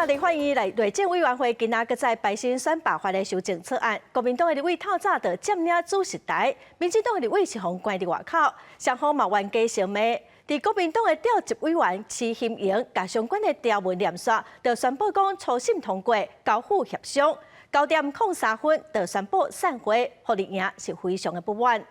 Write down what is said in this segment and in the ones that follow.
立法院内政委员会今仔搁在排审选罢法的修正草案，国民党的立委透早就占领主席台，民进党的立委是互关伫外口，双方嘛冤家相骂。伫国民党的调集委员徐欣莹，甲相关的条文念煞，就宣布讲初审通过，交付协商，9:03分就宣布散会，互立赢是非常的不满。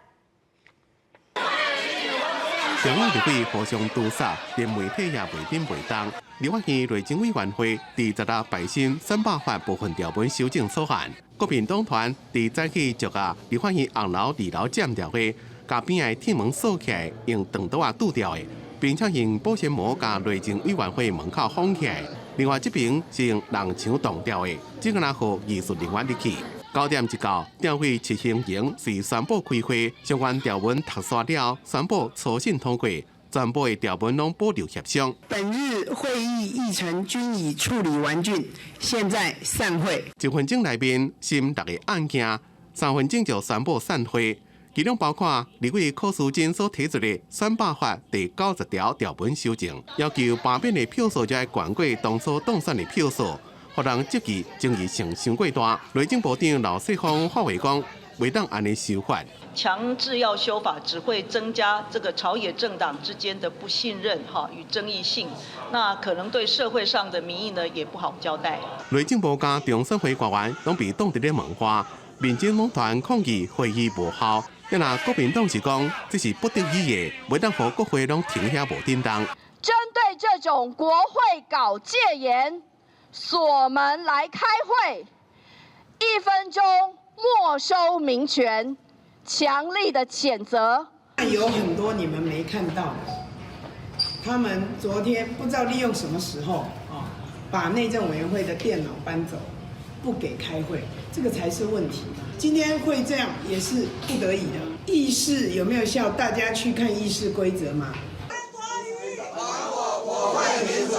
两位立委互相毒杀，连媒体也袂顶袂当。立法院内政委员会伫16排审选罢法部分条文修正草案，国民党团伫早起就甲立法院红楼2楼占条的，甲边的铁门锁起来，用长刀堵掉的，并且用保鲜膜甲内政委员会门口封起来。另外这边是用人墙挡掉的，只个互艺术人员入去。 9点一到，调会执行营是宣布开会，相关条文读刷了，宣布初审通过，全部的条文拢保留协商。本日会议议程均已处理完竣，现在散会。1分钟内面审6个案件，3分钟就宣布散会。其中包括立委柯淑珍所提出的选罢法第90条条文修正，要求罢免的票数才会悬过当初当选的票数。 互人质疑争议性伤过大，内政部长老世芳发话讲，袂当安尼修法。强制要修法，只会增加这个朝野政党之间的不信任与争议性，那可能对社会上的民意呢也不好交代。内政部加中选会官员拢被当伫咧问话，民进党团抗议会议无效，但若国民党是讲这是不得已的，袂当互国会拢停遐无叮当。针对这种国会搞戒严。 锁门来开会，1分钟没收民权，强力的谴责。有很多你们没看到的，他们昨天不知道利用什么时候把内政委员会的电脑搬走，不给开会，这个才是问题。今天会这样也是不得已的。议事有没有效？大家去看议事规则嘛。我会民主。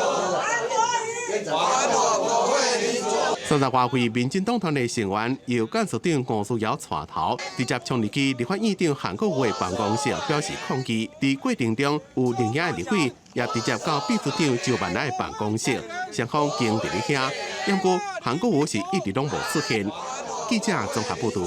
30外位民进党团的成员由干事长吴思瑶带头，直接冲入去立法院长韩国瑜的办公室表示抗议。在过程中，有另外的立委也直接到秘书长周万来的办公室，双方经伫咧遐。不过韩国瑜是一直拢无出现。记者综合报道。